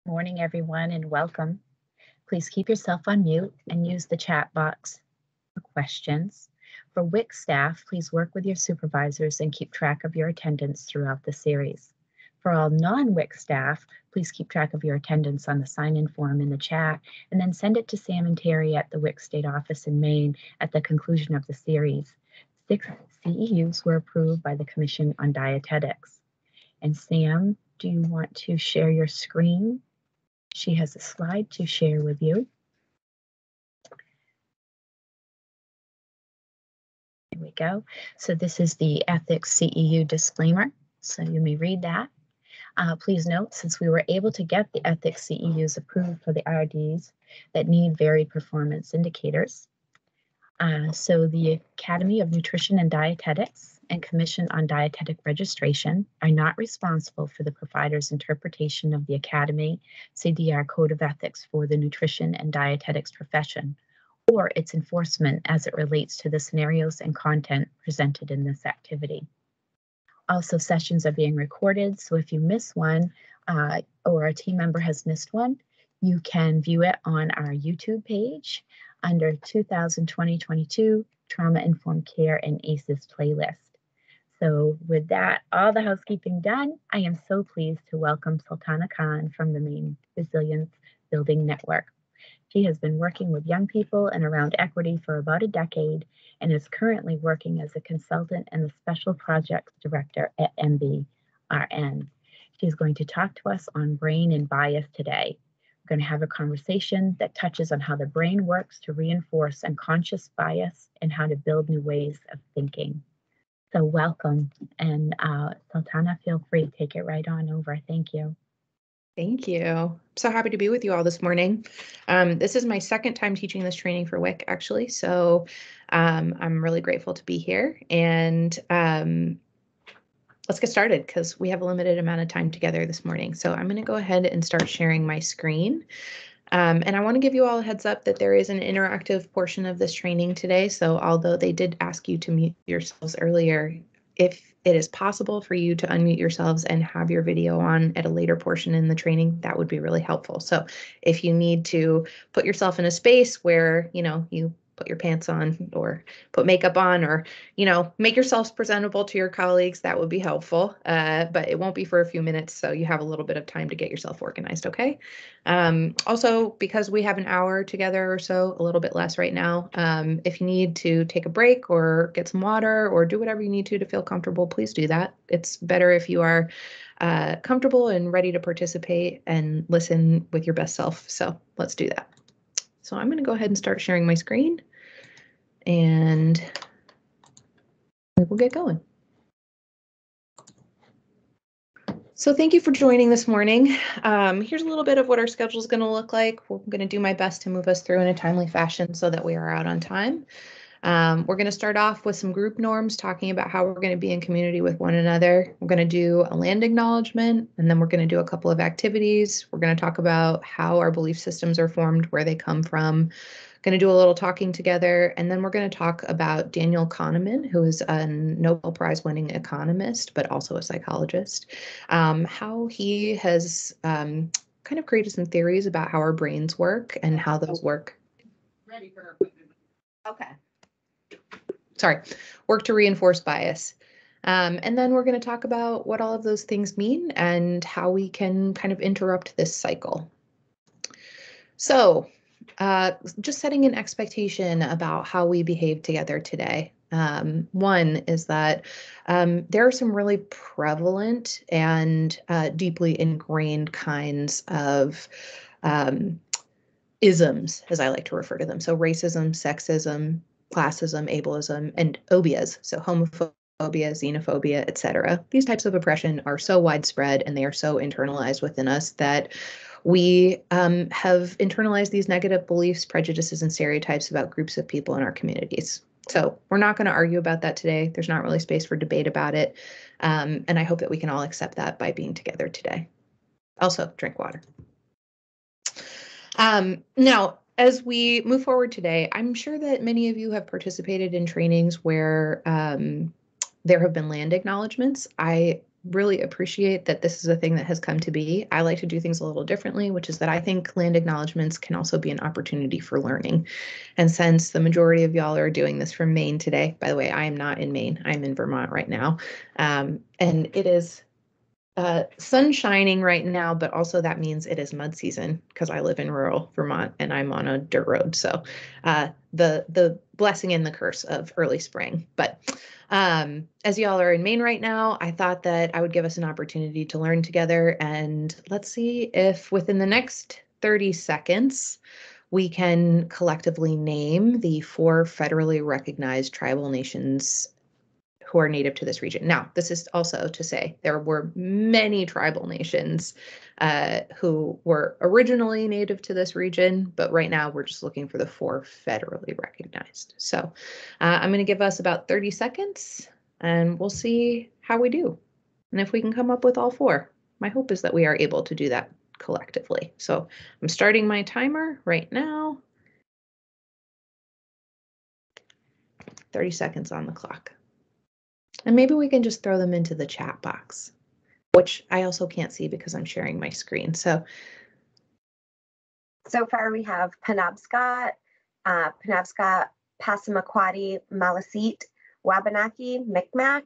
Morning, everyone, and welcome. Please keep yourself on mute and use the chat box for questions. For WIC staff, please work with your supervisors and keep track of your attendance throughout the series. For all non-WIC staff, please keep track of your attendance on the sign-in form in the chat and then send it to Sam and Terry at the WIC State Office in Maine at the conclusion of the series. 6 CEUs were approved by the Commission on Dietetics. And Sam, do you want to share your screen? She has a slide to share with you. Here we go. So this is the ethics CEU disclaimer. So you may read that. Please note, since we were able to get the ethics CEUs approved for the RDs that need varied performance indicators. So the Academy of Nutrition and Dietetics and Commission on Dietetic Registration are not responsible for the provider's interpretation of the Academy CDR Code of Ethics for the nutrition and dietetics profession, or its enforcement as it relates to the scenarios and content presented in this activity. Also, sessions are being recorded, so if you miss one or a team member has missed one, you can view it on our YouTube page under 2020-22 Trauma-Informed Care and ACEs playlist. So with that, all the housekeeping done, I am so pleased to welcome Sultana Khan from the Maine Resilience Building Network. She has been working with young people and around equity for about a decade and is currently working as a consultant and the Special Projects Director at MBRN. She's going to talk to us on brain and bias today. We're going to have a conversation that touches on how the brain works to reinforce unconscious bias and how to build new ways of thinking. So welcome, and Sultana, feel free to take it right on over. Thank you. Thank you. I'm so happy to be with you all this morning. This is my second time teaching this training for WIC, actually, so I'm really grateful to be here. And let's get started because we have a limited amount of time together this morning. So I'm going to go ahead and start sharing my screen. And I want to give you all a heads up that there is an interactive portion of this training today. So although they did ask you to mute yourselves earlier, if it is possible for you to unmute yourselves and have your video on at a later portion in the training, that would be really helpful. So if you need to put yourself in a space where, you put your pants on or put makeup on or, make yourselves presentable to your colleagues, that would be helpful. But it won't be for a few minutes, so you have a little bit of time to get yourself organized, okay? Also, because we have an hour together or so, a little bit less right now, if you need to take a break or get some water or do whatever you need to feel comfortable, please do that. It's better if you are comfortable and ready to participate and listen with your best self. So let's do that. So I'm going to go ahead and start sharing my screen and we will get going. So thank you for joining this morning. Here's a little bit of what our schedule is going to look like. We're going to do my best to move us through in a timely fashion so that we are out on time. We're going to start off with some group norms, talking about how we're going to be in community with one another. We're going to do a land acknowledgement, and then we're going to do a couple of activities. We're going to talk about how our belief systems are formed, where they come from. Going to do a little talking together, and then we're going to talk about Daniel Kahneman, who is a Nobel-prize winning economist, but also a psychologist, how he has kind of created some theories about how our brains work and how those work. Ready for her. Okay. Sorry, work to reinforce bias. And then we're going to talk about what all of those things mean and how we can kind of interrupt this cycle. So just setting an expectation about how we behave together today. One is that there are some really prevalent and deeply ingrained kinds of isms, as I like to refer to them. So racism, sexism, classism, ableism, and obias, so homophobia, xenophobia, etc. These types of oppression are so widespread and they are so internalized within us that we have internalized these negative beliefs, prejudices, and stereotypes about groups of people in our communities. So we're not going to argue about that today. There's not really space for debate about it. And I hope that we can all accept that by being together today. Also, drink water. Now, as we move forward today, I'm sure that many of you have participated in trainings where there have been land acknowledgements. I really appreciate that this is a thing that has come to be. I like to do things a little differently, which is that I think land acknowledgements can also be an opportunity for learning. And since the majority of y'all are doing this from Maine today, by the way, I am not in Maine, I'm in Vermont right now. And it is sun shining right now, but also that means it is mud season because I live in rural Vermont and I'm on a dirt road. So the blessing and the curse of early spring. But as y'all are in Maine right now, I thought that I would give us an opportunity to learn together. And let's see if within the next 30 seconds, we can collectively name the 4 federally recognized tribal nations who are native to this region. Now, this is also to say there were many tribal nations who were originally native to this region, but right now we're just looking for the 4 federally recognized. So I'm going to give us about 30 seconds and we'll see how we do and if we can come up with all 4. My hope is that we are able to do that collectively. So I'm starting my timer right now. 30 seconds on the clock. And maybe we can just throw them into the chat box, which I also can't see because I'm sharing my screen. So far we have Penobscot, Passamaquoddy, Maliseet, Wabanaki, Micmac.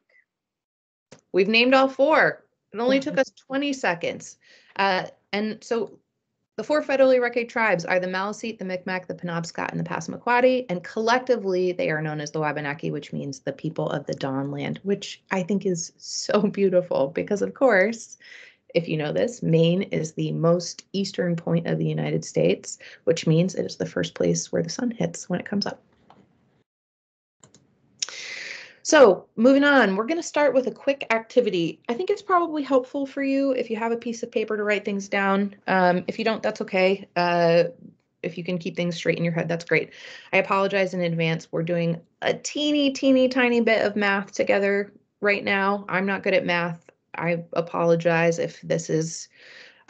We've named all 4. It only took us 20 seconds. And so the 4 federally recognized tribes are the Maliseet, the Micmac, the Penobscot, and the Passamaquoddy, and collectively they are known as the Wabanaki, which means the people of the Dawn Land, which I think is so beautiful because, of course, if you know this, Maine is the most eastern point of the United States, which means it is the first place where the sun hits when it comes up. So moving on, we're going to start with a quick activity. I think it's probably helpful for you if you have a piece of paper to write things down. If you don't, that's okay. If you can keep things straight in your head, that's great. I apologize in advance. We're doing a teeny tiny bit of math together right now. I'm not good at math. I apologize if this is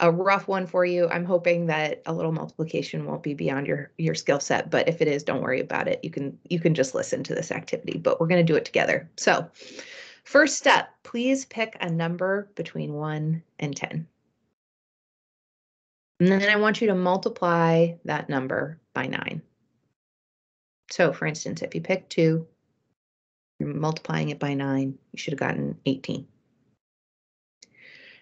a rough one for you. I'm hoping that a little multiplication won't be beyond your skill set, but if it is, don't worry about it. You can just listen to this activity, but we're going to do it together. So first step, please pick a number between 1 and 10. And then I want you to multiply that number by 9. So for instance, if you pick 2, you're multiplying it by 9, you should have gotten 18.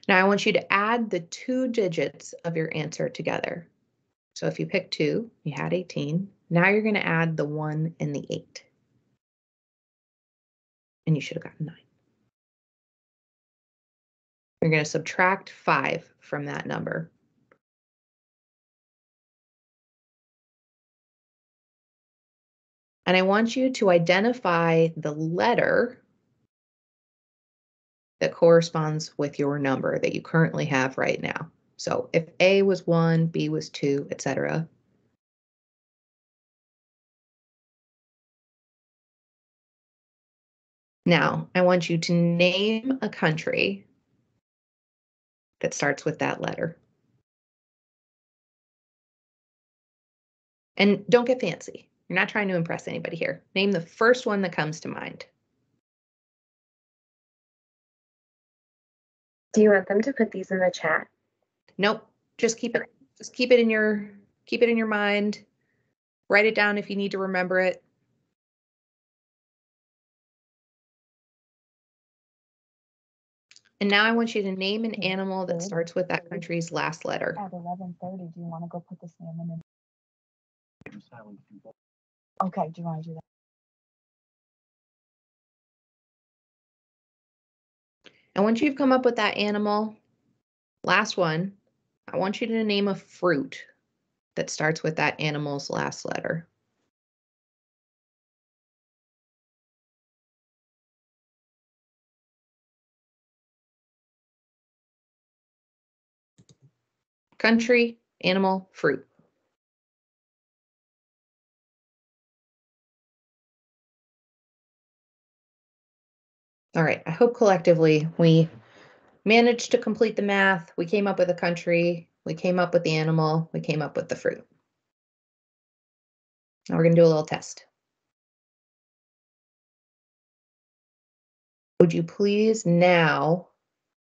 Now I want you to add the 2 digits of your answer together. So if you pick 2, you had 18. Now you're going to add the 1 and the 8. And you should have gotten 9. You're going to subtract 5 from that number. And I want you to identify the letter that corresponds with your number that you currently have right now. So if A was 1, B was 2, etc. Now, I want you to name a country that starts with that letter. And don't get fancy. You're not trying to impress anybody here. Name the first one that comes to mind. Do you want them to put these in the chat? Nope. Just keep it in your mind. Write it down if you need to remember it. And now I want you to name an animal that starts with that country's last letter. At 11:30, do you want to go put the salmon in? Okay, do you want to do that? And once you've come up with that animal, last one, I want you to name a fruit that starts with that animal's last letter. Country, animal, fruit. All right, I hope collectively we managed to complete the math. We came up with a country, we came up with the animal, we came up with the fruit. Now we're going to do a little test. Would you please now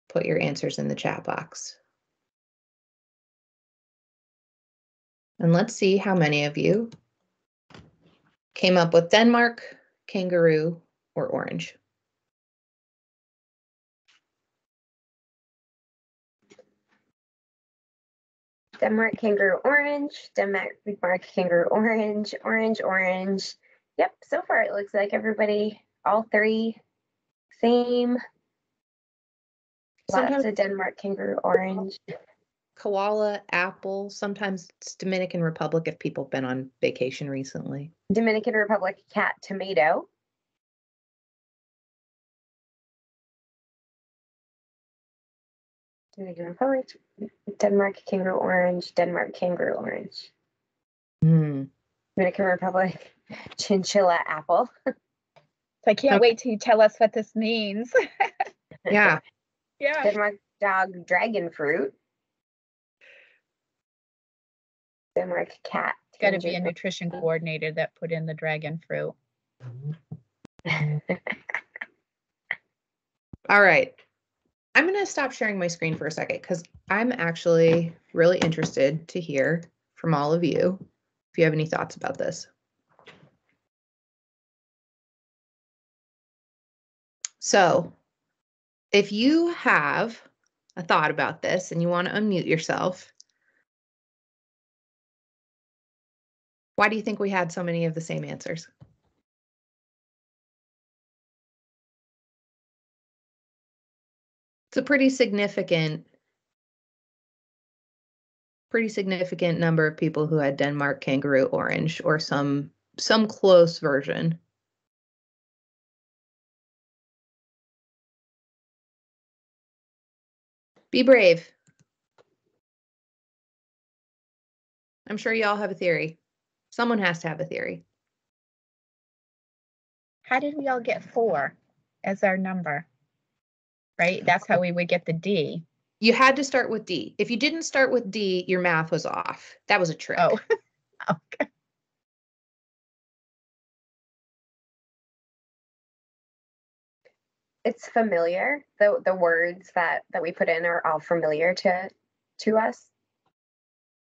put your answers in the chat box. And let's see how many of you came up with Denmark, kangaroo, or orange. Denmark, kangaroo, orange. Denmark, kangaroo, orange, orange, orange. Yep, so far it looks like everybody, all three, same. Lots of Denmark, kangaroo, orange. Koala, apple, sometimes it's Dominican Republic if people have been on vacation recently. Dominican Republic, cat, tomato. Dominican Republic, Denmark, kangaroo, orange, Denmark, kangaroo, orange. Dominican Republic, chinchilla, apple. So I can't wait till you tell us what this means. Yeah. Yeah. Denmark, dog, dragon fruit. Denmark, cat. It's got to be a nutrition coordinator that put in the dragon fruit. All right. I'm going to stop sharing my screen for a second because I'm actually really interested to hear from all of you if you have any thoughts about this. So if you have a thought about this and you want to unmute yourself, why do you think we had so many of the same answers? It's a pretty significant number of people who had Denmark, kangaroo, orange, or some close version. Be brave. I'm sure you all have a theory. Someone has to have a theory. How did we all get 4 as our number? Right? That's how we would get the D. You had to start with D. If you didn't start with D, your math was off. That was a trick. Oh, okay. It's familiar. The words that we put in are all familiar to us.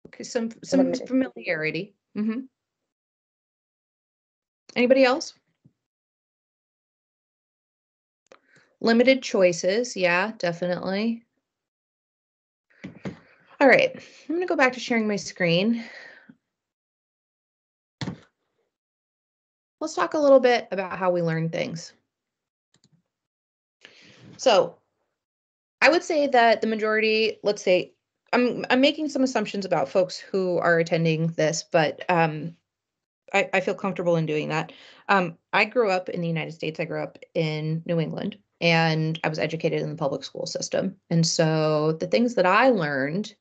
Okay, some familiarity. Anybody else? Limited choices. Yeah, definitely. All right, I'm going to go back to sharing my screen. Let's talk a little bit about how we learn things. So I would say that the majority, let's say, I'm making some assumptions about folks who are attending this, but I feel comfortable in doing that. I grew up in the United States. I grew up in New England, and I was educated in the public school system. And so the things that I learned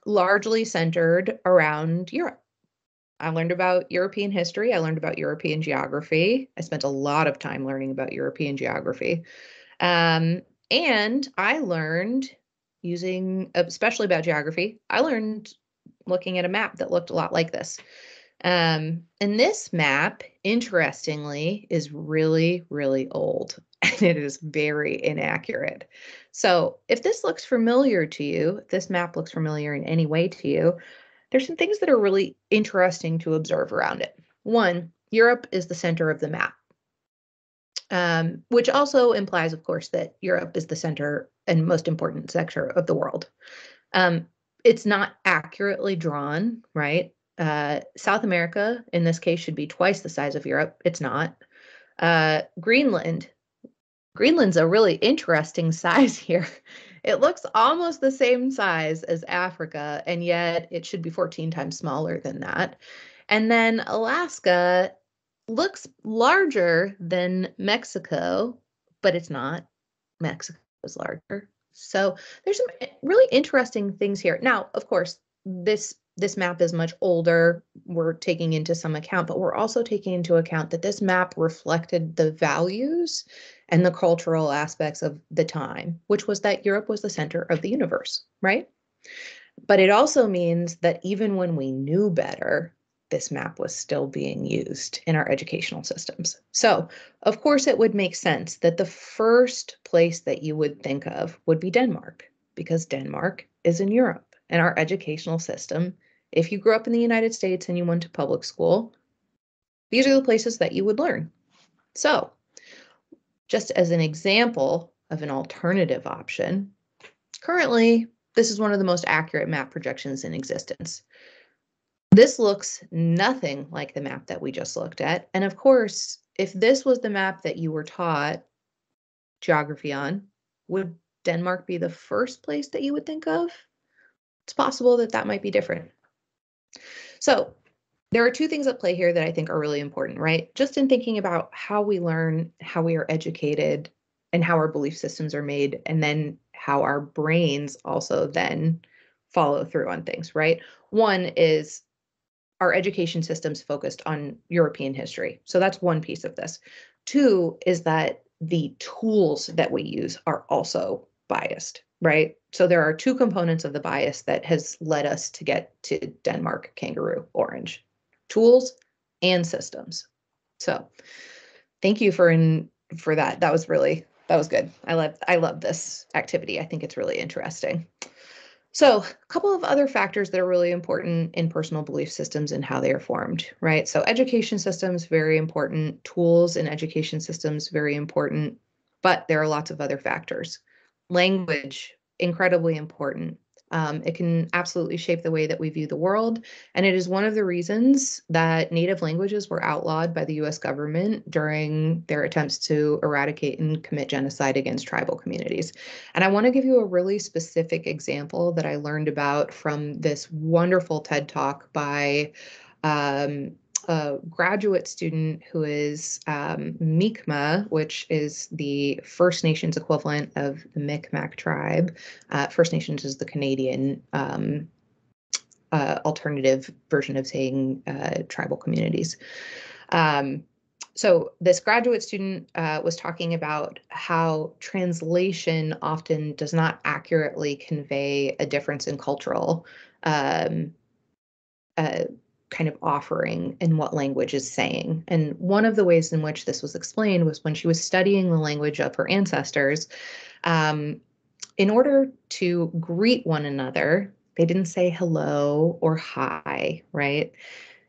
largely centered around Europe. I learned about European history. I learned about European geography. I spent a lot of time learning about European geography. And I learned using, especially about geography, I learned looking at a map that looked a lot like this. And this map, interestingly, is really, really old, and it is very inaccurate. So if this looks familiar to you, if this map looks familiar in any way to you, there's some things that are really interesting to observe around it. One, Europe is the center of the map, which also implies, of course, that Europe is the center and most important sector of the world. It's not accurately drawn, right? South America, in this case, should be twice the size of Europe. It's not. Greenland's a really interesting size here. It looks almost the same size as Africa, and yet it should be 14 times smaller than that. And then Alaska looks larger than Mexico, but it's not. Mexico is larger. So there's some really interesting things here. Now, of course, this map is much older. We're taking into some account, but we're also taking into account that this map reflected the values and the cultural aspects of the time, which was that Europe was the center of the universe, right? But it also means that even when we knew better, this map was still being used in our educational systems. So, of course, it would make sense that the first place that you would think of would be Denmark, because Denmark is in Europe. And our educational system, if you grew up in the United States and you went to public school, these are the places that you would learn. So, just as an example of an alternative option, currently, this is one of the most accurate map projections in existence. This looks nothing like the map that we just looked at. And of course, if this was the map that you were taught geography on, would Denmark be the first place that you would think of? It's possible that that might be different. So there are two things at play here that I think are really important, right? Just in thinking about how we learn, how we are educated, and how our belief systems are made, and then how our brains also then follow through on things, right? One is our education systems focused on European history. So that's one piece of this. Two is that the tools that we use are also biased, right? So there are two components of the bias that has led us to get to Denmark, kangaroo, orange. Tools and systems. So thank you for that. That was good. I love this activity. I think it's really interesting. So a couple of other factors that are really important in personal belief systems and how they are formed, right? So education systems, very important. Tools in education systems, very important. But there are lots of other factors. Language, incredibly important. It can absolutely shape the way that we view the world. And it is one of the reasons that native languages were outlawed by the US government during their attempts to eradicate and commit genocide against tribal communities. And I want to give you a really specific example that I learned about from this wonderful TED Talk by a graduate student who is Mi'kmaq, which is the First Nations equivalent of the Micmac tribe. First Nations is the Canadian alternative version of saying tribal communities. So this graduate student was talking about how translation often does not accurately convey a difference in cultural kind of offering in what language is saying. And one of the ways in which this was explained was when she was studying the language of her ancestors, in order to greet one another, they didn't say hello or hi, right?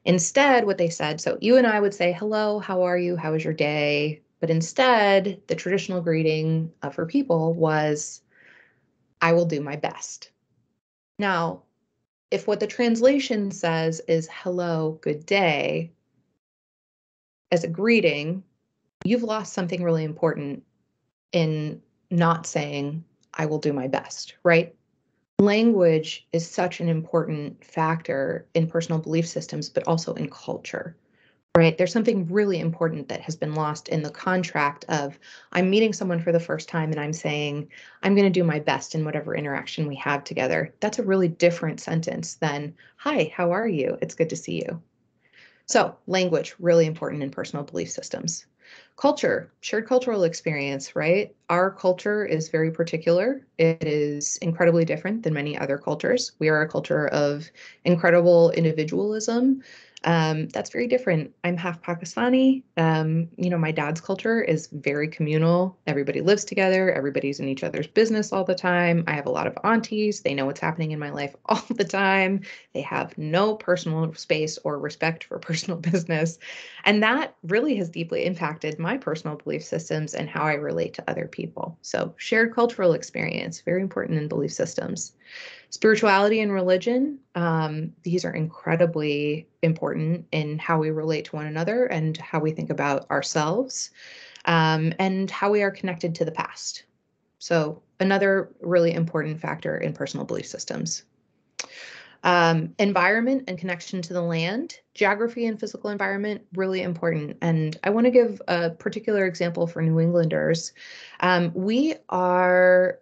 Instead, what they said, so you and I would say, hello, how are you? How was your day? But instead, the traditional greeting of her people was, I will do my best. Now, if what the translation says is hello, good day, as a greeting, you've lost something really important in not saying, I will do my best, right? Language is such an important factor in personal belief systems, but also in culture, right? There's something really important that has been lost in the contract of I'm meeting someone for the first time and I'm saying, I'm going to do my best in whatever interaction we have together. That's a really different sentence than, hi, how are you? It's good to see you. So language, really important in personal belief systems. Culture, shared cultural experience, right? Our culture is very particular. It is incredibly different than many other cultures. We are a culture of incredible individualism. That's very different. I'm half Pakistani. My dad's culture is very communal. Everybody lives together. Everybody's in each other's business all the time. I have a lot of aunties. They know what's happening in my life all the time. They have no personal space or respect for personal business. And that really has deeply impacted my personal belief systems and how I relate to other people. So shared cultural experience, very important in belief systems. Spirituality and religion, these are incredibly important in how we relate to one another and how we think about ourselves, and how we are connected to the past. So another really important factor in personal belief systems. Environment and connection to the land, geography and physical environment, really important. And I want to give a particular example for New Englanders. We are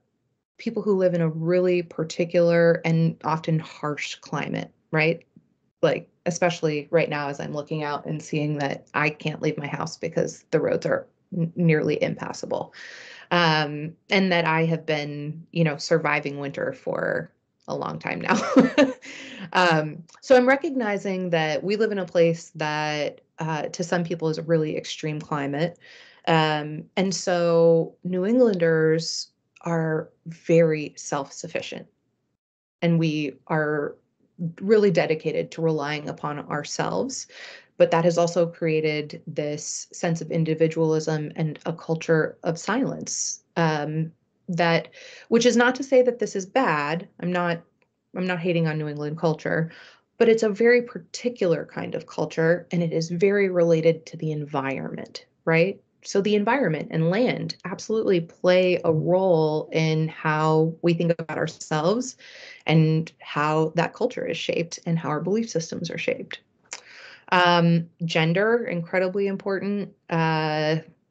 people who live in a really particular and often harsh climate, right? Like, especially right now as I'm looking out and seeing that I can't leave my house because the roads are nearly impassable. And that I have been, surviving winter for a long time now. So I'm recognizing that we live in a place that to some people is a really extreme climate. And so New Englanders are very self-sufficient, and we are really dedicated to relying upon ourselves. But that has also created this sense of individualism and a culture of silence. That, which is not to say that this is bad. I'm not hating on New England culture, but it's a very particular kind of culture, and it is very related to the environment, right? So the environment and land absolutely play a role in how we think about ourselves and how that culture is shaped and how our belief systems are shaped. Gender, incredibly important.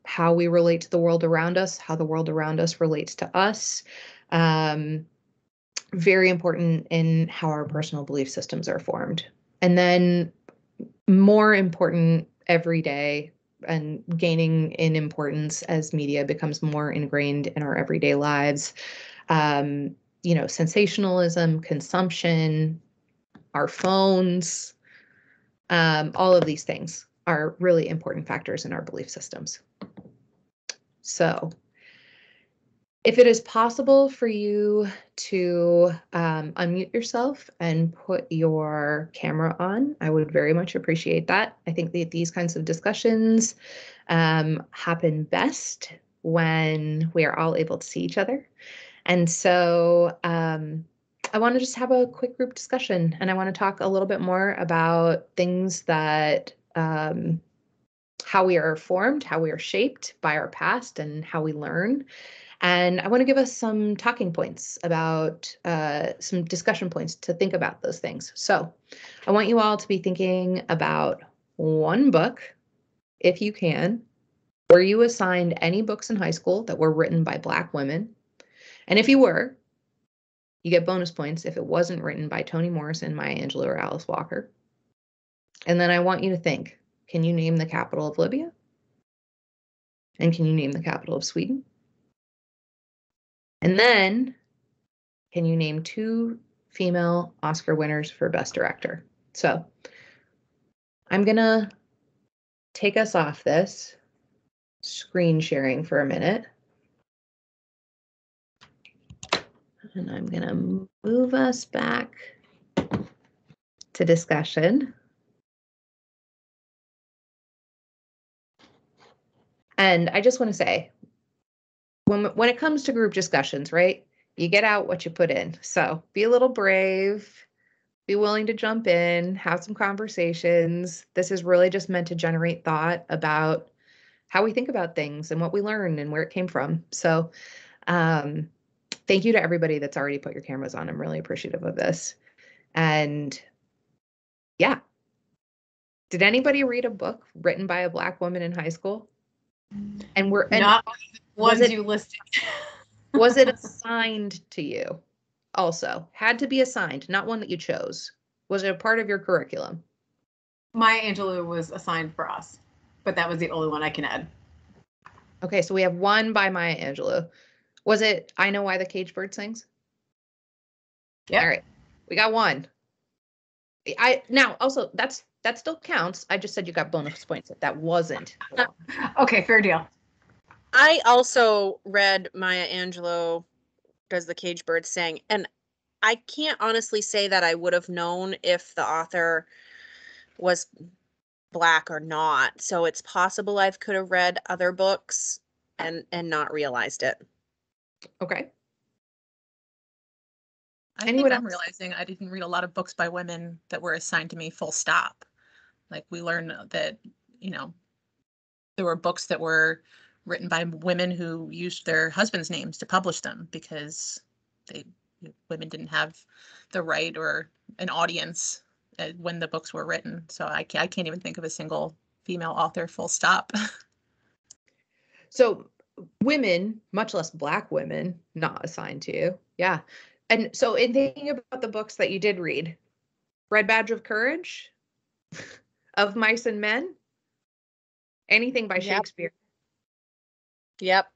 How we relate to the world around us, how the world around us relates to us. Very important in how our personal belief systems are formed. And then more important every day and gaining in importance as media becomes more ingrained in our everyday lives. Sensationalism, consumption, our phones, all of these things are really important factors in our belief systems. So if it is possible for you to unmute yourself and put your camera on, I would very much appreciate that. I think that these kinds of discussions happen best when we are all able to see each other. And so I want to just have a quick group discussion, and I want to talk a little bit more about things that how we are formed, how we are shaped by our past, and how we learn. And I want to give us some talking points about some discussion points to think about those things. So I want you all to be thinking about one book, if you can, were you assigned any books in high school that were written by Black women? And if you were, you get bonus points if it wasn't written by Toni Morrison, Maya Angelou, or Alice Walker. And then I want you to think, can you name the capital of Libya? And can you name the capital of Sweden? And then, can you name 2 female Oscar winners for Best Director? So I'm gonna take us off this screen sharing for a minute. And I'm gonna move us back to discussion. And I just want to say, when it comes to group discussions, right, you get out what you put in. So be a little brave, be willing to jump in, have some conversations. This is really just meant to generate thought about how we think about things and what we learn and where it came from. So thank you to everybody that's already put your cameras on. I'm really appreciative of this. And yeah. Did anybody read a book written by a Black woman in high school? And not ones you listed. Was it assigned to you? Also, had to be assigned, not one that you chose. Was it a part of your curriculum? Maya Angelou was assigned for us, but that was the only one I can add. Okay, so we have one by Maya Angelou. Was it I Know Why the Caged Bird Sings? Yeah. All right, we got one. Now also that still counts. I just said you got bonus points if that wasn't. Okay, fair deal. I also read Maya Angelou, Does the Caged Bird Sing? And I can't honestly say that I would have known if the author was Black or not. So it's possible I could have read other books and not realized it. Okay. I think I'm realizing I didn't read a lot of books by women that were assigned to me full stop. Like we learned that, there were books that were written by women who used their husbands' names to publish them because women didn't have the right or an audience when the books were written. So I can't even think of a single female author full stop. So women, much less Black women, not assigned to you. Yeah. And so in thinking about the books that you did read, Red Badge of Courage, Of Mice and Men, anything by Shakespeare. Yep.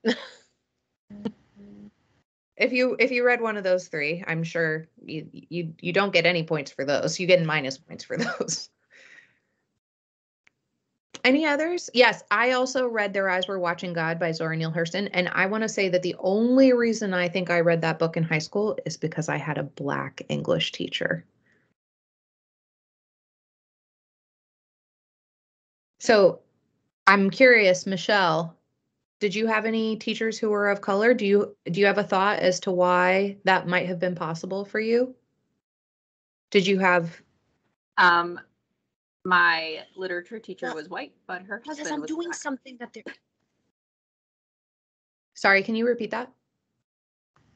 if you read one of those three, I'm sure you don't get any points for those. You get minus points for those. Any others? Yes, I also read Their Eyes Were Watching God by Zora Neale Hurston. And I want to say that the only reason I think I read that book in high school is because I had a Black English teacher. So I'm curious, Michelle, did you have any teachers who were of color? Do you have a thought as to why that might have been possible for you? Did you have my literature teacher was white, but her husband I'm was doing Black. something that they're. Sorry, can you repeat that?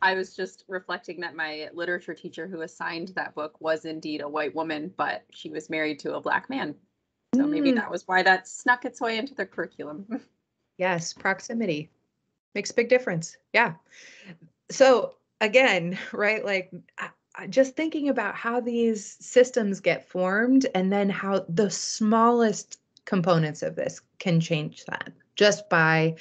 I was just reflecting that my literature teacher who assigned that book was indeed a white woman, but she was married to a Black man. So maybe that was why that snuck its way into the curriculum. Yes, proximity makes a big difference. Yeah. So again, right, like just thinking about how these systems get formed and then how the smallest components of this can change that just by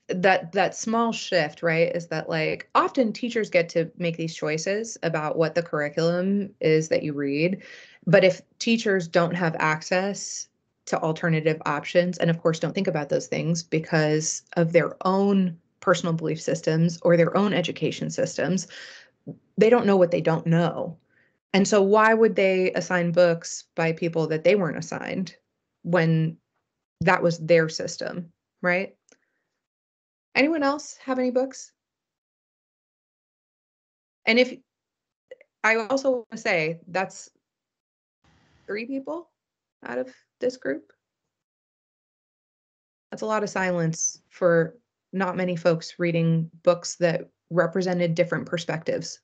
that small shift, right? Is that like often teachers get to make these choices about what the curriculum is that you read. But if teachers don't have access to alternative options, and of course don't think about those things because of their own personal belief systems or their own education systems, they don't know what they don't know. And so why would they assign books by people that they weren't assigned when that was their system, right? Anyone else have any books? And if I also want to say that's 3 people out of this group. That's a lot of silence for not many folks reading books that represented different perspectives,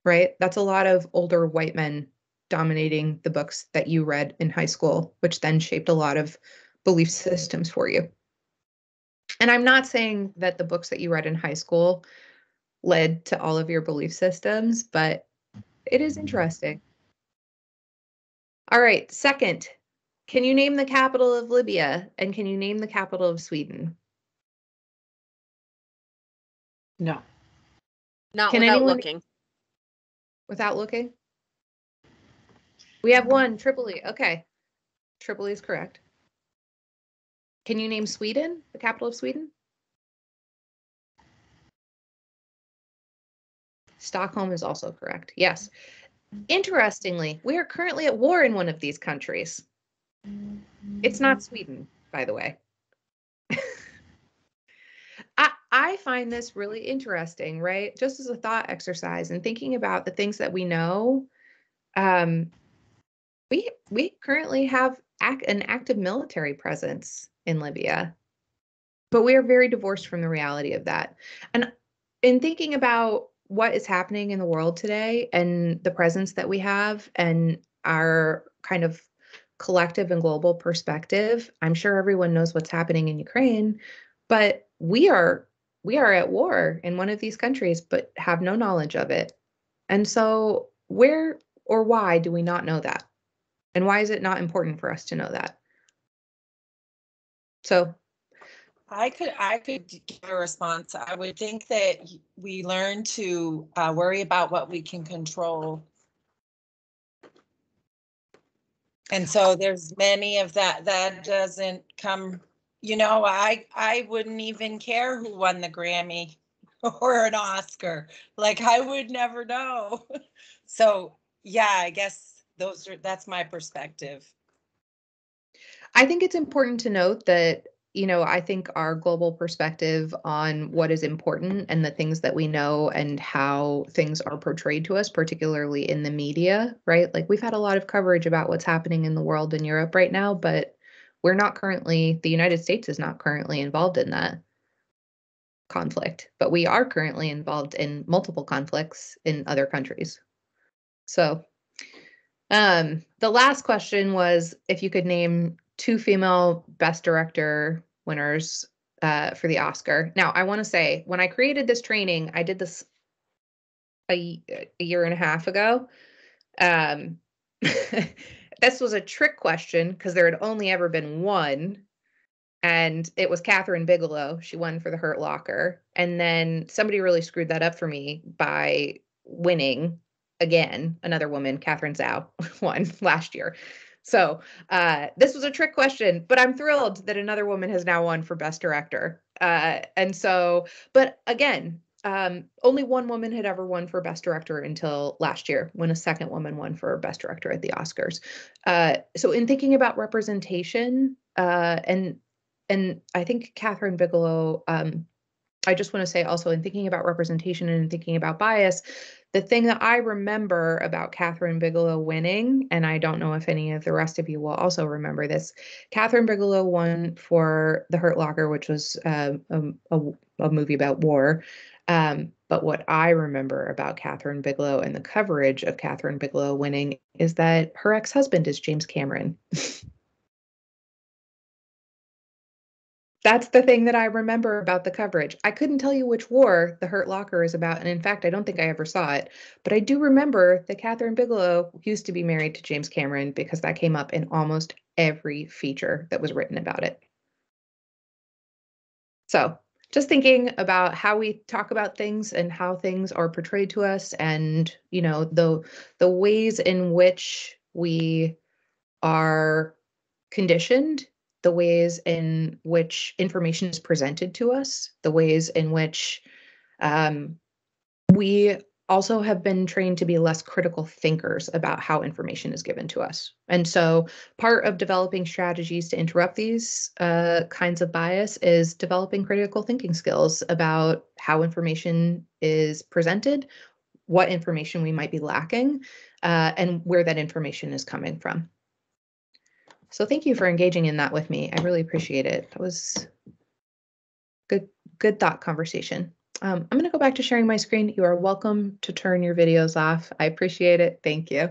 right? That's a lot of older white men dominating the books that you read in high school, which then shaped a lot of belief systems for you. And I'm not saying that the books that you read in high school led to all of your belief systems, but it is interesting. All right, second, can you name the capital of Libya and can you name the capital of Sweden? No. Not Can without anyone looking. without looking? We have one, Tripoli. Okay. Tripoli is correct. Can you name Sweden, the capital of Sweden? Stockholm is also correct. Yes. Interestingly, we are currently at war in one of these countries. It's not Sweden, by the way. I find this really interesting, right? Just as a thought exercise and thinking about the things that we know. We currently have an active military presence in Libya, but we are very divorced from the reality of that. And in thinking about what is happening in the world today and the presence that we have and our kind of collective and global perspective, I'm sure everyone knows what's happening in Ukraine, but we are at war in one of these countries, but have no knowledge of it. And so where or why do we not know that? And why is it not important for us to know that? So I could give a response. I would think that we learn to worry about what we can control. And so there's many of that doesn't come, I wouldn't even care who won the Grammy or an Oscar. Like I would never know. So yeah, I guess that's my perspective. I think it's important to note that, I think our global perspective on what is important and the things that we know and how things are portrayed to us, particularly in the media, right? Like we've had a lot of coverage about what's happening in the world in Europe right now, but the United States is not currently involved in that conflict, but we are currently involved in multiple conflicts in other countries. So the last question was if you could name 2 female Best Director winners for the Oscar. Now, I want to say, when I created this training, I did this a year and a half ago. This was a trick question because there had only ever been one. and it was Catherine Bigelow. She won for the Hurt Locker. And then somebody really screwed that up for me by winning again. Another woman, Catherine Zhao, won last year. So this was a trick question, but I'm thrilled that another woman has now won for Best Director. But again, only one woman had ever won for Best Director until last year, when a second woman won for Best Director at the Oscars. So in thinking about representation, and I think Catherine Bigelow, I just want to say also, in thinking about representation and thinking about bias, the thing that I remember about Catherine Bigelow winning, and I don't know if any of the rest of you will also remember this, Catherine Bigelow won for The Hurt Locker, which was a movie about war. But what I remember about Catherine Bigelow and the coverage of Catherine Bigelow winning is that her ex-husband is James Cameron. That's the thing that I remember about the coverage. I couldn't tell you which war The Hurt Locker is about, and in fact, I don't think I ever saw it. But I do remember that Catherine Bigelow used to be married to James Cameron, because that came up in almost every feature that was written about it. So just thinking about how we talk about things and how things are portrayed to us, and the ways in which we are conditioned, the ways in which information is presented to us, the ways in which we also have been trained to be less critical thinkers about how information is given to us. And so part of developing strategies to interrupt these kinds of bias is developing critical thinking skills about how information is presented, what information we might be lacking, and where that information is coming from. So thank you for engaging in that with me. I really appreciate it. That was good thought conversation. I'm going to go back to sharing my screen. You are welcome to turn your videos off. I appreciate it. Thank you.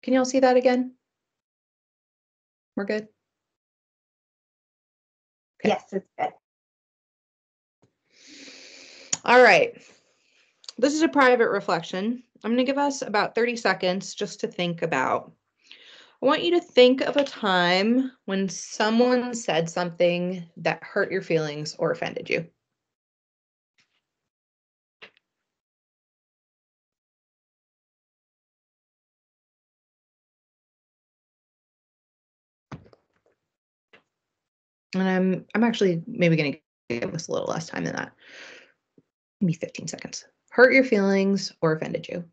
Can you all see that again? We're good? Okay. Yes, it's good. All right. This is a private reflection. I'm going to give us about 30 seconds just to think about. I want you to think of a time when someone said something that hurt your feelings or offended you. And I'm actually maybe going to give us a little less time than that. Maybe 15 seconds. Hurt your feelings or offended you.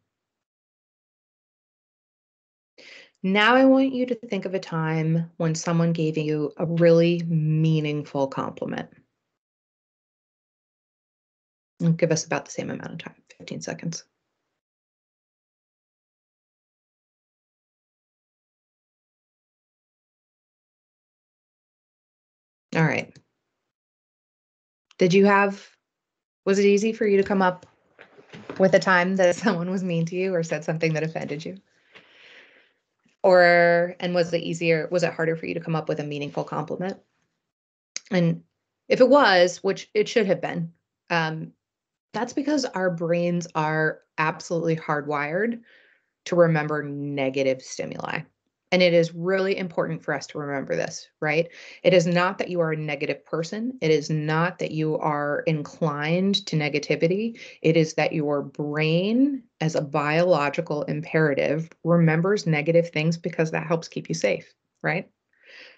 Now I want you to think of a time when someone gave you a really meaningful compliment. It'll give us about the same amount of time, 15 seconds. All right. Was it easy for you to come up with a time that someone was mean to you or said something that offended you? And was it harder for you to come up with a meaningful compliment? And if it was, which it should have been, that's because our brains are absolutely hardwired to remember negative stimuli. And it is really important for us to remember this, right? It is not that you are a negative person. It is not that you are inclined to negativity. It is that your brain, as a biological imperative, remembers negative things because that helps keep you safe, right?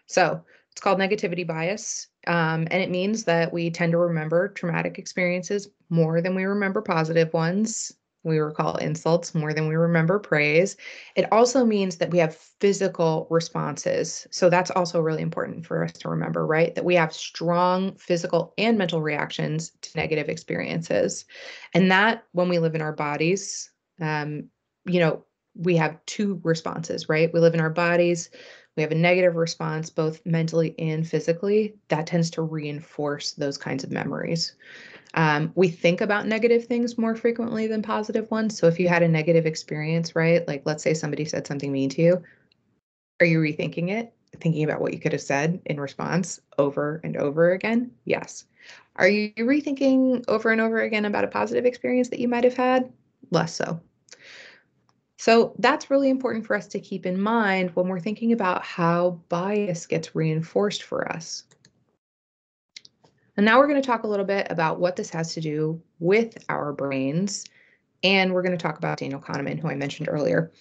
So it's called negativity bias. And it means that we tend to remember traumatic experiences more than we remember positive ones. We recall insults more than we remember praise. It also means that we have physical responses. So that's also really important for us to remember, right? That we have strong physical and mental reactions to negative experiences. And that when we live in our bodies, we have two responses, right? We live in our bodies. We have a negative response, both mentally and physically. That tends to reinforce those kinds of memories. We think about negative things more frequently than positive ones. So if you had a negative experience, right? Like let's say somebody said something mean to you. Are you rethinking it? Thinking about what you could have said in response over and over again? Yes. Are you rethinking over and over again about a positive experience that you might have had? less so. So that's really important for us to keep in mind when we're thinking about how bias gets reinforced for us. And now we're going to talk a little bit about what this has to do with our brains. And we're going to talk about Daniel Kahneman, who I mentioned earlier.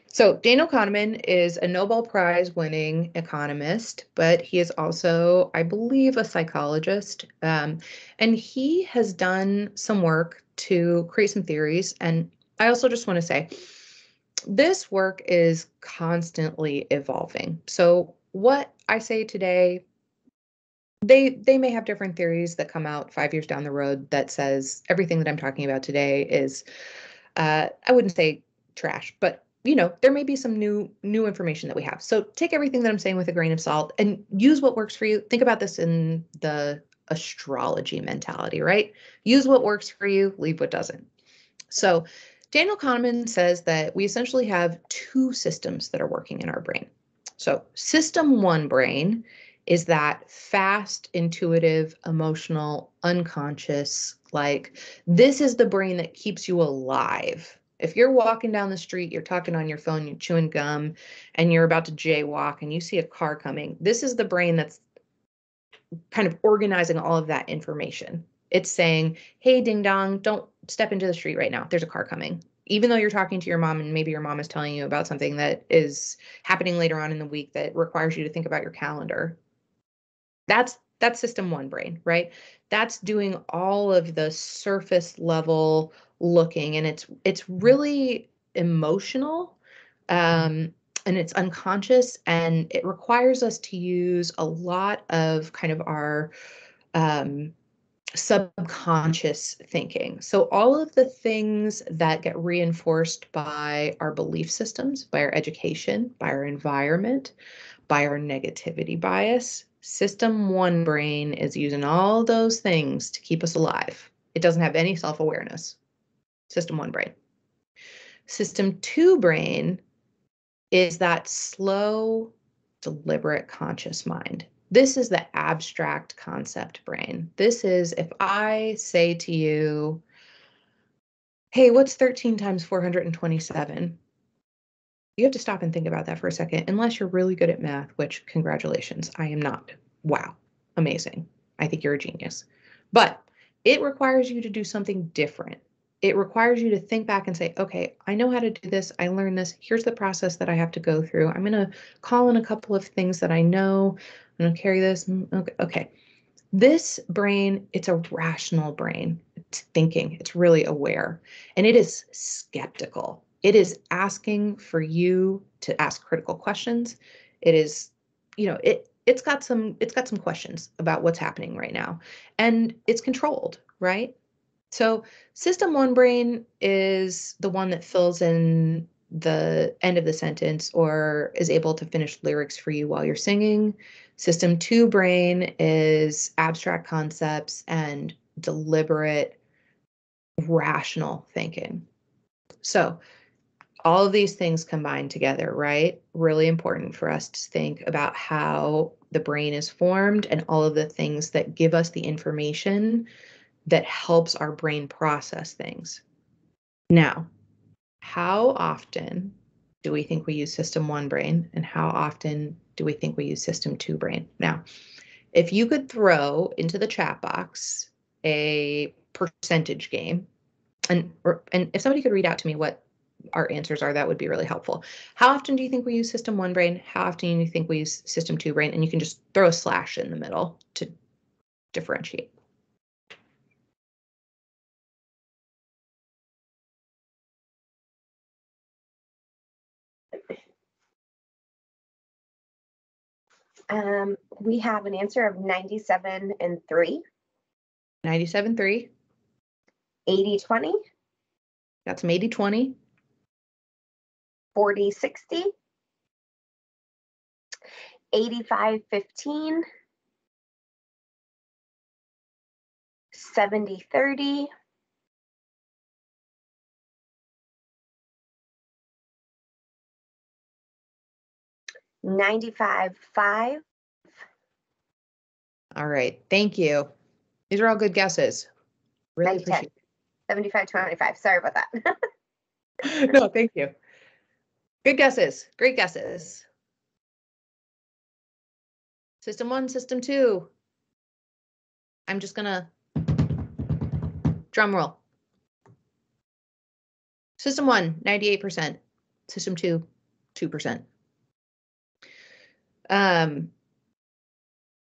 So Daniel Kahneman is a Nobel Prize winning economist, but he is also, I believe, a psychologist. And he has done some work to create some theories. And I also just want to say, this work is constantly evolving. So what I say today, they may have different theories that come out 5 years down the road that says everything that I'm talking about today is, I wouldn't say trash, but there may be some new information that we have. So take everything that I'm saying with a grain of salt and use what works for you. Think about this in the astrology mentality, right? Use what works for you, leave what doesn't. So Daniel Kahneman says that we essentially have two systems that are working in our brain. So system one brain is that fast, intuitive, emotional, unconscious, like this is the brain that keeps you alive. If you're walking down the street, you're talking on your phone, you're chewing gum, and you're about to jaywalk and you see a car coming, this is the brain that's kind of organizing all of that information. It's saying, hey, ding dong, don't step into the street right now. There's a car coming. Even though you're talking to your mom and maybe your mom is telling you about something that is happening later on in the week that requires you to think about your calendar. That's system one brain, right? That's doing all of the surface level looking, and it's really emotional, and it's unconscious, and it requires us to use a lot of kind of our subconscious thinking. So all of the things that get reinforced by our belief systems, by our education, by our environment, by our negativity bias, system one brain is using all those things to keep us alive. It doesn't have any self-awareness. System one brain. System two brain is that slow, deliberate, conscious mind. This is the abstract concept brain. This is if I say to you, hey, what's 13 times 427? You have to stop and think about that for a second, unless you're really good at math, which congratulations, I am not. Wow, amazing. I think you're a genius. But it requires you to do something different. It requires you to think back and say, okay, I know how to do this. I learned this. Here's the process that I have to go through. I'm going to call in a couple of things that I know. I'm going to carry this. Okay. This brain, it's a rational brain. It's thinking. It's really aware. And it is skeptical. It is asking for you to ask critical questions. It is, it's got some questions about what's happening right now. And it's controlled, right? So system one brain is the one that fills in the end of the sentence or is able to finish lyrics for you while you're singing. System two brain is abstract concepts and deliberate, rational thinking. So all of these things combined together, right? Really important for us to think about how the brain is formed and all of the things that give us the information that helps our brain process things. Now, how often do we think we use system one brain and how often do we think we use system two brain? Now, if you could throw into the chat box a percentage game, and if somebody could read out to me what our answers are, that would be really helpful. How often do you think we use system one brain? How often do you think we use system two brain? And you can just throw a slash in the middle to differentiate. We have an answer of 97 and 3. 97, 3. 80, 20. Got some 80, 20. 40, 60. 85, 15. 70, 30. 95, 5. All right. Thank you. These are all good guesses. Really 90, 10. appreciate it. 75-25. Sorry about that. No, thank you. Good guesses. Great guesses. System 1, system 2. I'm just gonna drum roll. System 1, 98%. System 2, 2%.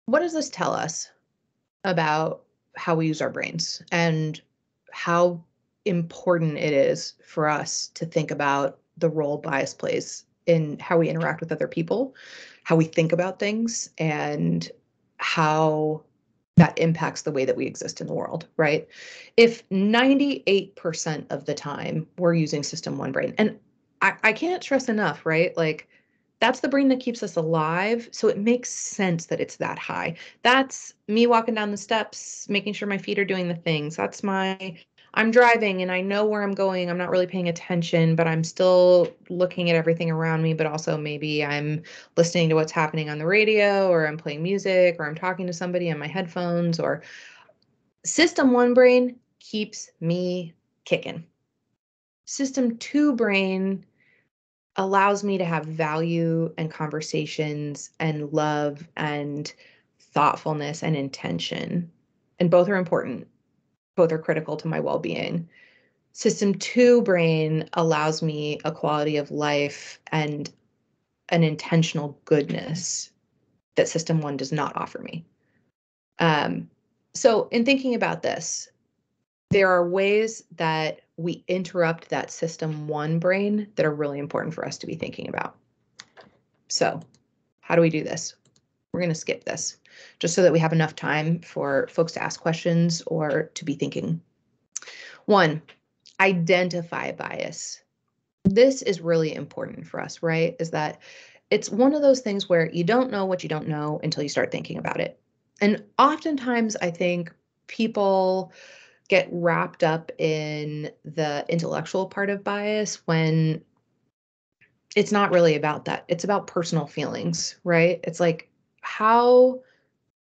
What does this tell us about how we use our brains and how important it is for us to think about the role bias plays in how we interact with other people, how we think about things, and how that impacts the way that we exist in the world, right? If 98% of the time we're using system 1 brain, and I can't stress enough, right? Like, that's the brain that keeps us alive. So it makes sense that it's that high. That's me walking down the steps, making sure my feet are doing the things. That's I'm driving and I know where I'm going. I'm not really paying attention, but I'm still looking at everything around me. But also maybe I'm listening to what's happening on the radio, or I'm playing music, or I'm talking to somebody on my headphones. Or system 1 brain keeps me kicking. System 2 brain allows me to have value and conversations and love and thoughtfulness and intention. And both are important. Both are critical to my well-being. System 2 brain allows me a quality of life and an intentional goodness that system 1 does not offer me. So in thinking about this, there are ways that we interrupt that system 1 brain that are really important for us to be thinking about. So how do we do this? We're going to skip this just so that we have enough time for folks to ask questions or to be thinking. 1, identify bias. This is really important for us, right? Is that it's one of those things where you don't know what you don't know until you start thinking about it. And oftentimes I think people get wrapped up in the intellectual part of bias when it's not really about that. It's about personal feelings, right? It's like, how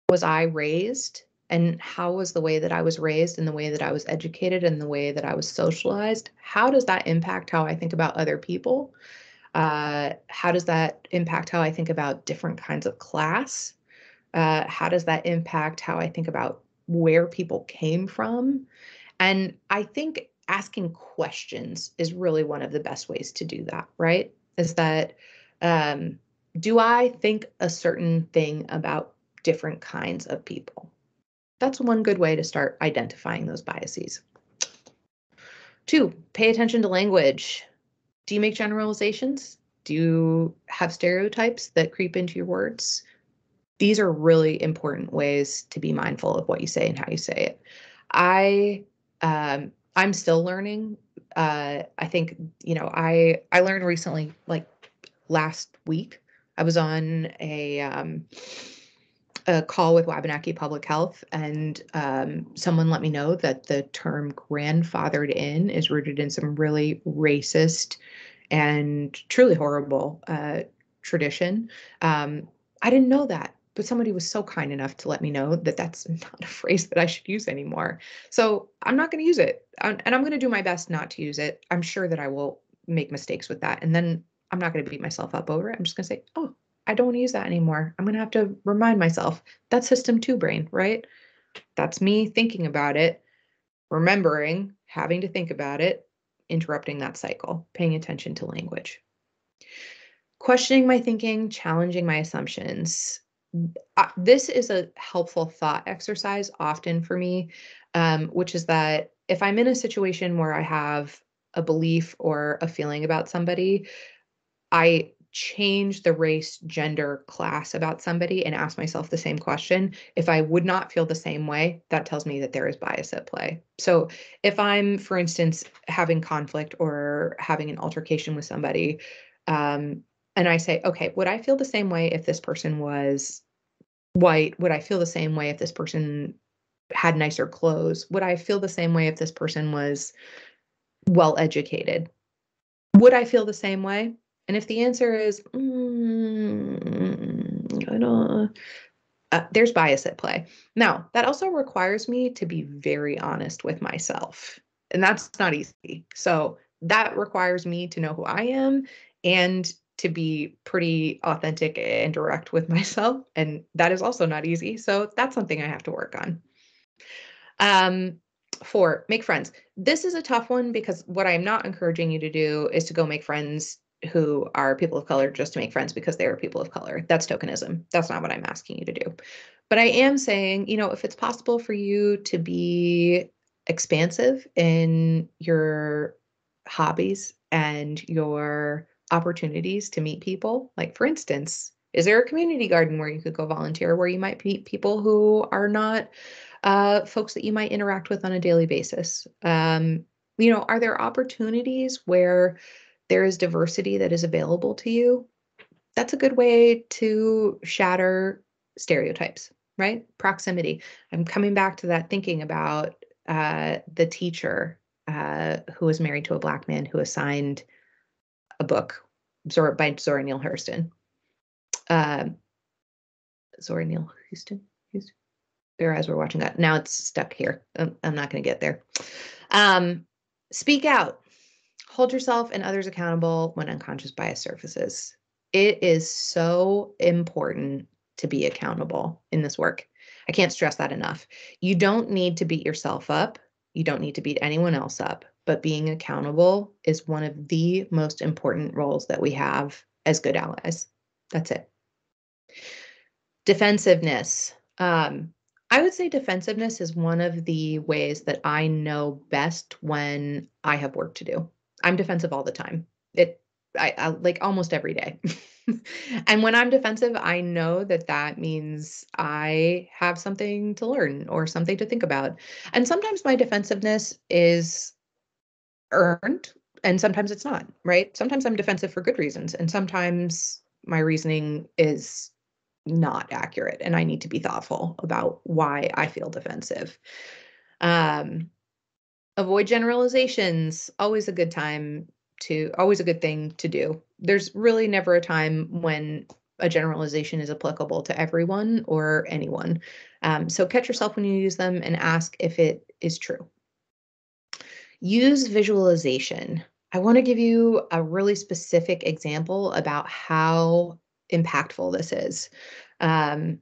was I raised, and how was the way that I was raised and the way that I was educated and the way that I was socialized? How does that impact how I think about other people? How does that impact how I think about different kinds of class? How does that impact how I think about where people came from? And I think asking questions is really one of the best ways to do that, right? Is that, do I think a certain thing about different kinds of people? That's one good way to start identifying those biases. 2, pay attention to language. Do you make generalizations? Do you have stereotypes that creep into your words? These are really important ways to be mindful of what you say and how you say it. I'm still learning. I think, I learned recently, like last week, I was on a call with Wabanaki Public Health, and someone let me know that the term grandfathered in is rooted in some really racist and truly horrible tradition. I didn't know that, but somebody was so kind enough to let me know that that's not a phrase that I should use anymore. So I'm not going to use it, and I'm going to do my best not to use it. I'm sure that I will make mistakes with that, and then I'm not going to beat myself up over it. I'm just going to say, oh, I don't want to use that anymore. I'm going to have to remind myself. That's system 2 brain, right? That's me thinking about it, remembering, having to think about it, interrupting that cycle, paying attention to language. Questioning my thinking, challenging my assumptions. This is a helpful thought exercise often for me, which is that if I'm in a situation where I have a belief or a feeling about somebody, I change the race, gender, class about somebody and ask myself the same question. If I would not feel the same way, that tells me that there is bias at play. So if I'm, for instance, having conflict or having an altercation with somebody, and I say, okay, would I feel the same way if this person was white? Would I feel the same way if this person had nicer clothes? Would I feel the same way if this person was well educated? Would I feel the same way? And if the answer is, I don't, there's bias at play. Now, that also requires me to be very honest with myself. And that's not easy. So that requires me to know who I am and to be pretty authentic and direct with myself. And that is also not easy. So that's something I have to work on. 4, make friends. This is a tough one because what I'm not encouraging you to do is to go make friends who are people of color just to make friends because they are people of color. That's tokenism. That's not what I'm asking you to do. But I am saying, if it's possible for you to be expansive in your hobbies and your opportunities to meet people, like for instance, is there a community garden where you could go volunteer where you might meet people who are not folks that you might interact with on a daily basis? Are there opportunities where there is diversity that is available to you? That's a good way to shatter stereotypes, right? Proximity. I'm coming back to that thinking about the teacher who was married to a Black man who assigned a book by Zora Neale Hurston. Zora Neale Hurston? Their eyes were watching that. Now it's stuck here. I'm not going to get there. Speak out. Hold yourself and others accountable when unconscious bias surfaces. It is so important to be accountable in this work. I can't stress that enough. You don't need to beat yourself up. You don't need to beat anyone else up. But being accountable is one of the most important roles that we have as good allies. That's it. Defensiveness. I would say defensiveness is one of the ways that I know best when I have work to do. I'm defensive all the time. I like almost every day. And when I'm defensive, I know that means I have something to learn or something to think about. And sometimes my defensiveness is earned and sometimes it's not, right? Sometimes I'm defensive for good reasons and sometimes my reasoning is not accurate and I need to be thoughtful about why I feel defensive. Avoid generalizations. Always a good thing to do. There's really never a time when a generalization is applicable to everyone or anyone. So catch yourself when you use them and ask if it is true. Use visualization. I want to give you a really specific example about how impactful this is. I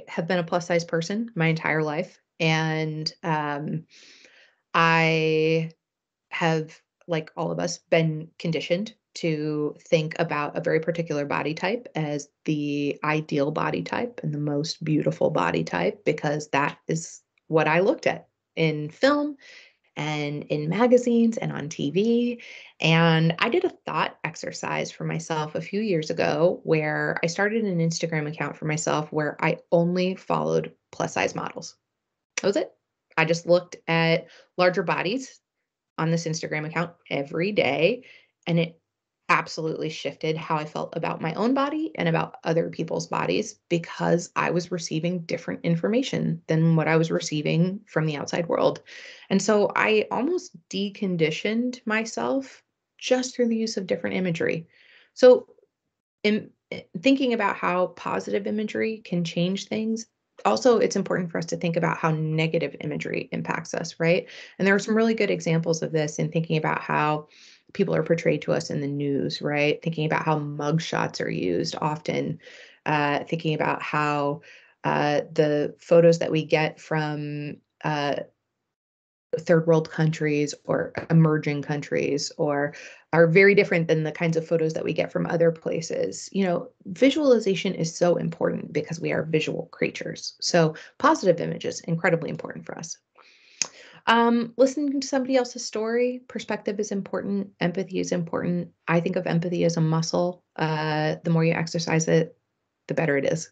have been a plus size person my entire life, and I have, like all of us, been conditioned to think about a very particular body type as the ideal body type and the most beautiful body type because that is what I looked at in film and in magazines and on TV. And I did a thought exercise for myself a few years ago where I started an Instagram account for myself where I only followed plus size models. That was it. I just looked at larger bodies on this Instagram account every day, and it absolutely shifted how I felt about my own body and about other people's bodies because I was receiving different information than what I was receiving from the outside world. And so I almost deconditioned myself just through the use of different imagery. So in thinking about how positive imagery can change things, also, it's important for us to think about how negative imagery impacts us, right? And there are some really good examples of this in thinking about how people are portrayed to us in the news, right? Thinking about how mugshots are used often, thinking about how the photos that we get from third world countries or emerging countries or are very different than the kinds of photos that we get from other places. Visualization is so important because we are visual creatures. So positive images, incredibly important for us. Listening to somebody else's story, perspective is important. Empathy is important. I think of empathy as a muscle. The more you exercise it, the better it is.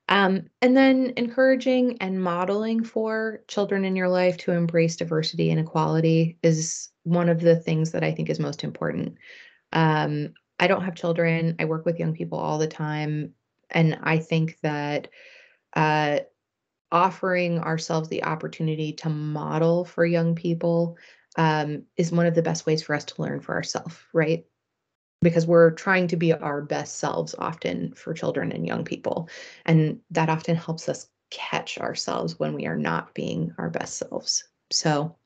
And then encouraging and modeling for children in your life to embrace diversity and equality is one of the things that I think is most important. I don't have children. I work with young people all the time. And I think that offering ourselves the opportunity to model for young people is one of the best ways for us to learn for ourselves, right? Because we're trying to be our best selves often for children and young people. And that often helps us catch ourselves when we are not being our best selves. So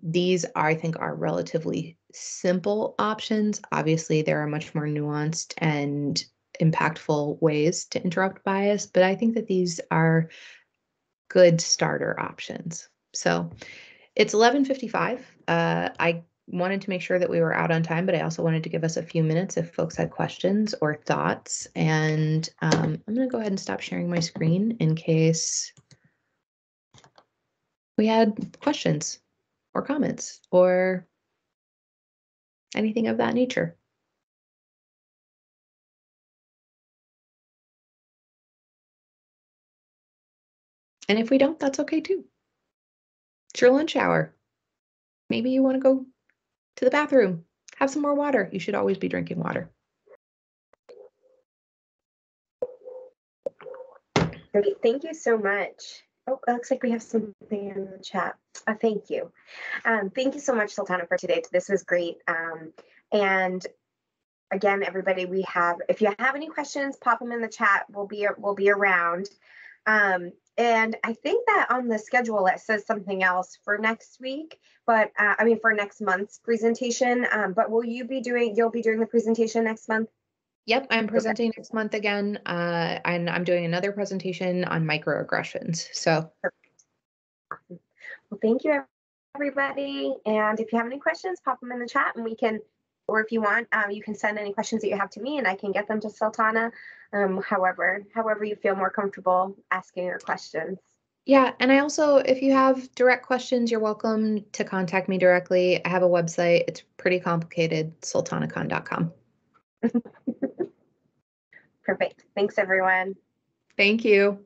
these are, I think, are relatively simple options. Obviously, there are much more nuanced and impactful ways to interrupt bias, but I think that these are good starter options. So it's 11:55. I wanted to make sure that we were out on time, but I also wanted to give us a few minutes if folks had questions or thoughts. And I'm going to go ahead and stop sharing my screen in case we had questions or comments or anything of that nature. And if we don't, that's okay too. It's your lunch hour. Maybe you want to go to the bathroom, have some more water. You should always be drinking water. Great, thank you so much. Oh, it looks like we have something in the chat. Thank you. Thank you so much, Sultana, for today. This was great. And again, everybody, if you have any questions, pop them in the chat. We'll be around. And I think that on the schedule, it says something else for next week, but I mean, for next month's presentation, but you'll be doing the presentation next month? Yep, I'm presenting next month again, and I'm doing another presentation on microaggressions. So, awesome. Well, thank you, everybody. And if you have any questions, pop them in the chat, and we can, or if you want, you can send any questions that you have to me, and I can get them to Sultana. However you feel more comfortable asking your questions. Yeah, and I also, if you have direct questions, you're welcome to contact me directly. I have a website. It's pretty complicated, sultanacon.com. Perfect. Thanks, everyone. Thank you.